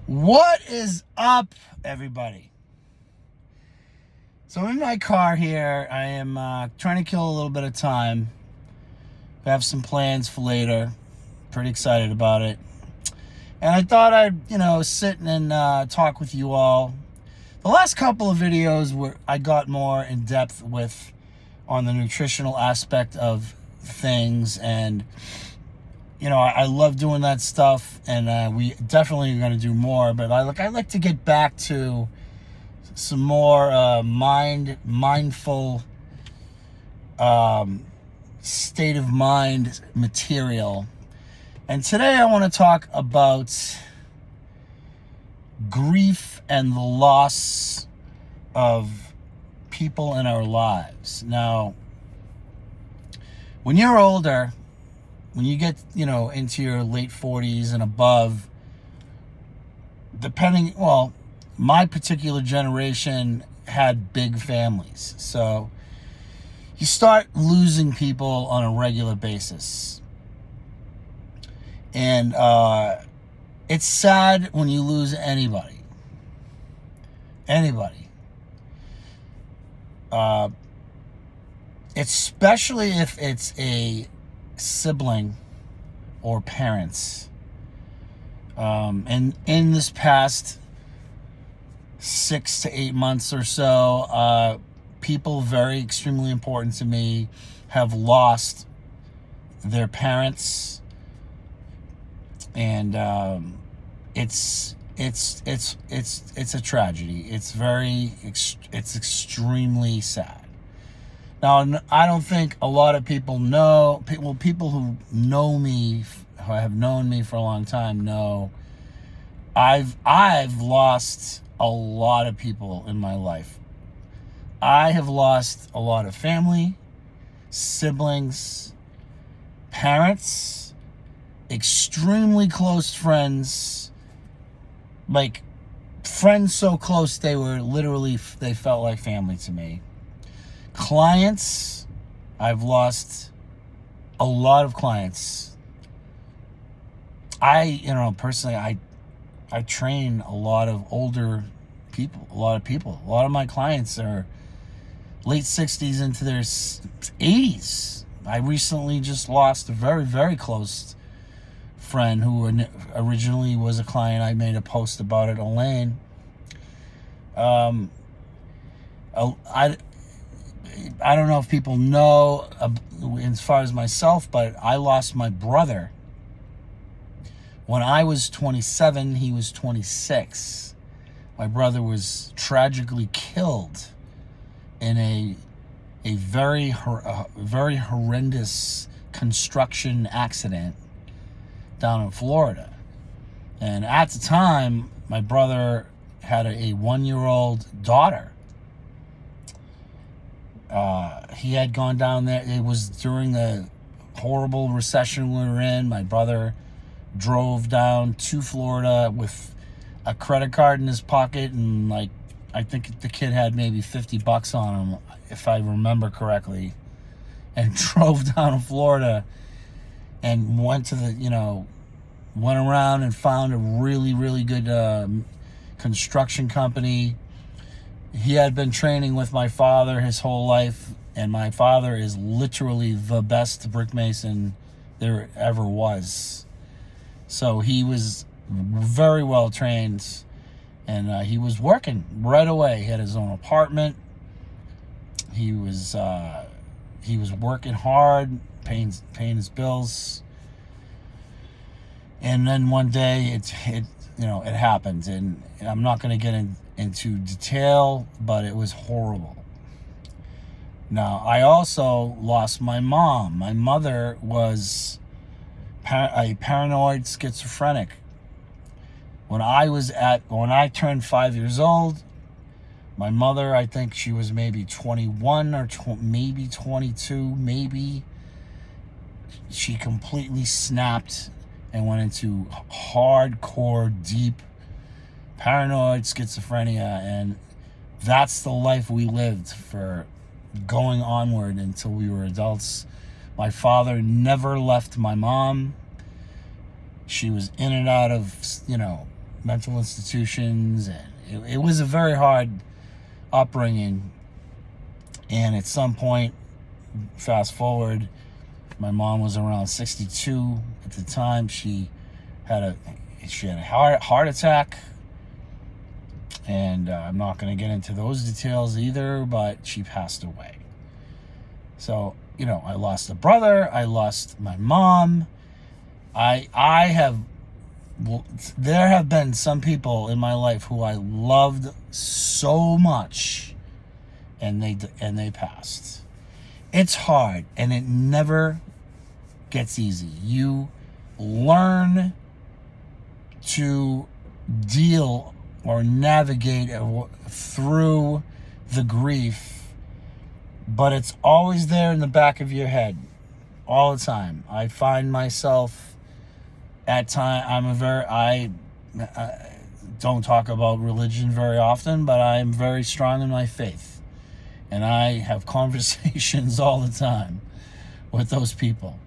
What is up, everybody? So I'm in my car here. I am trying to kill a little bit of time. I have some plans for later. Pretty excited about it. And I thought I'd, sit and talk with you all. The last couple of videos where I got more in depth with on the nutritional aspect of things, and I love doing that stuff, and we definitely are going to do more. But I like to get back to some more mindful state of mind material. And today I want to talk about grief and the loss of people in our lives. Now, when you're older, when you get, into your late 40s and above, my particular generation had big families. So you start losing people on a regular basis. And it's sad when you lose anybody. Especially if it's a sibling or parents. And in this past 6 to 8 months or so, people very extremely important to me have lost their parents, and it's a tragedy. It's extremely sad. Now, I don't think a lot of people know, people who know me, who have known me for a long time, know I've lost a lot of people in my life. I have lost a lot of family, siblings, parents, extremely close friends, like friends so close they felt like family to me. Clients, I've lost a lot of clients. Personally, I train a lot of older people, a lot of my clients are late 60s into their 80s. I recently just lost a very, very close friend who originally was a client. I made a post about it, Elaine. I don't know if people know as far as myself, but I lost my brother when I was 27. He was 26. My brother was tragically killed in a very horrendous construction accident down in Florida. And at the time, my brother had a 1-year-old daughter. He had gone down there. It was during the horrible recession we were in. My brother drove down to Florida with a credit card in his pocket, and I think the kid had maybe $50 on him, if I remember correctly, and drove down to Florida and went around and found a really, really good construction company. He had been training with my father his whole life, and my father is literally the best brick mason there ever was. So he was very well trained, and he was working right away. He had his own apartment. He was working hard, paying his bills. And then one day it happened, and I'm not going to get into detail, but it was horrible. Now, I also lost my mom. My mother was a paranoid schizophrenic. When I turned 5 years old, my mother, I think she was maybe 21 or maybe 22, maybe. She completely snapped and went into hardcore, deep paranoid schizophrenia, and that's the life we lived for going onward until we were adults. My father never left my mom. She was in and out of, mental institutions, and it was a very hard upbringing. And at some point, fast forward, my mom was around 62 at the time. She had a heart attack, and I'm not going to get into those details either, but she passed away. So, I lost a brother, I lost my mom. There have been some people in my life who I loved so much, and they passed. It's hard, and it never gets easy. You learn to deal or navigate through the grief, but it's always there in the back of your head all the time. I find myself at time, I don't talk about religion very often, but I'm very strong in my faith, and I have conversations all the time with those people.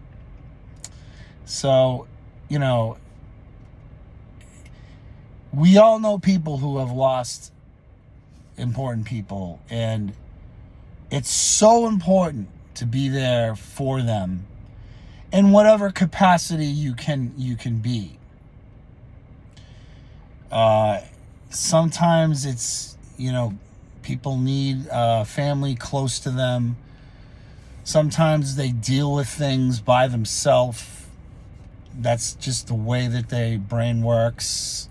So, we all know people who have lost important people, and it's so important to be there for them in whatever capacity you can be. Sometimes it's, people need family close to them. Sometimes they deal with things by themselves. That's just the way that their brain works.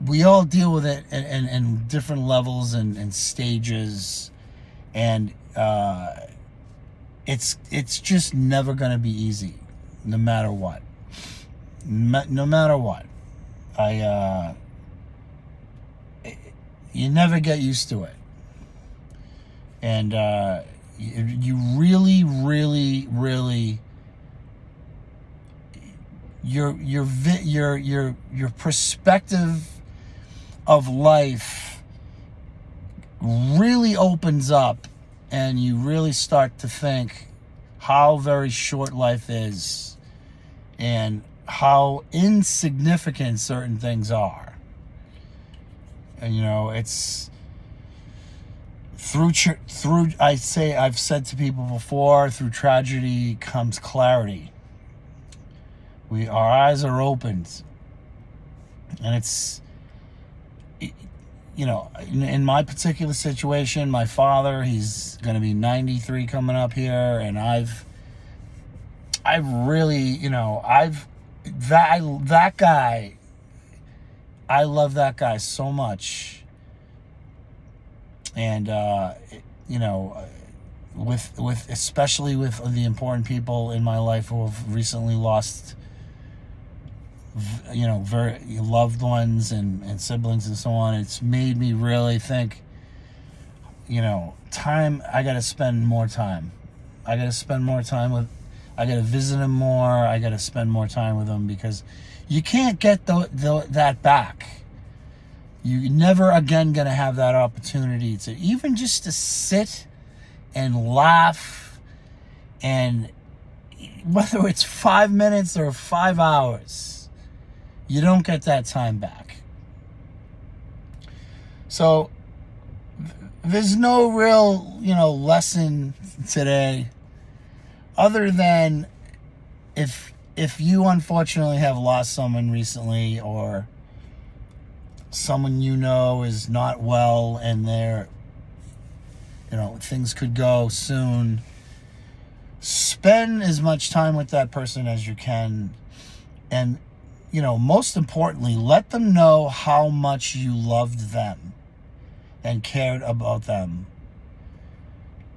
We all deal with it in different levels and stages, and it's just never going to be easy, no matter what. No matter what, you never get used to it, and you really, really, really. Your perspective of life really opens up, and you really start to think how very short life is and how insignificant certain things are. And it's through I've said to people before, through tragedy comes clarity. Our eyes are opened, and it's, in my particular situation, my father, he's going to be 93 coming up here, and I've really, that guy, I love that guy so much, and with especially with the important people in my life who have recently lost very loved ones and siblings and so on, it's made me really think, time, I got to spend more time. I got to visit them more. I got to spend more time with them, because you can't get that back. You're never again going to have that opportunity to even just to sit and laugh, and whether it's 5 minutes or 5 hours, you don't get that time back. So there's no real, lesson today, other than if you unfortunately have lost someone recently, or someone is not well, and they're, things could go soon. Spend as much time with that person as you can, and most importantly, let them know how much you loved them and cared about them,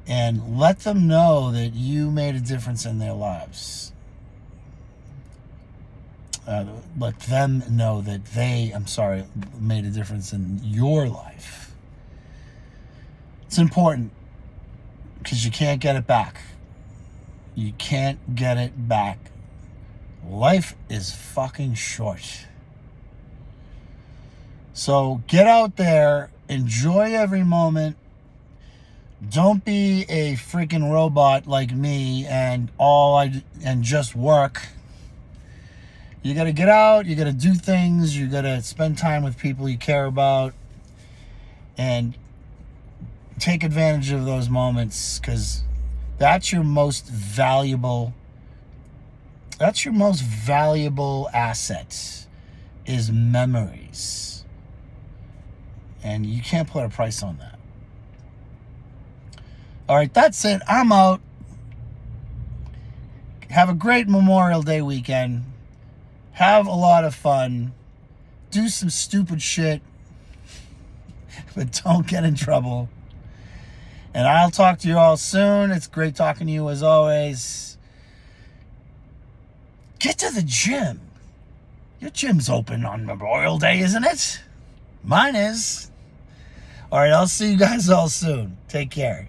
and let them know that you made a difference in their lives. Let them know that they, made a difference in your life. It's important, because you can't get it back. You can't get it back. Life is fucking short. So get out there, enjoy every moment. Don't be a freaking robot like me and just work. You got to get out. You got to do things. You got to spend time with people you care about. And take advantage of those moments, because that's your most valuable asset, is memories. And you can't put a price on that. All right, that's it. I'm out. Have a great Memorial Day weekend. Have a lot of fun. Do some stupid shit, but don't get in trouble. And I'll talk to you all soon. It's great talking to you as always. Get to the gym. Your gym's open on Memorial Day, isn't it? Mine is. All right, I'll see you guys all soon. Take care.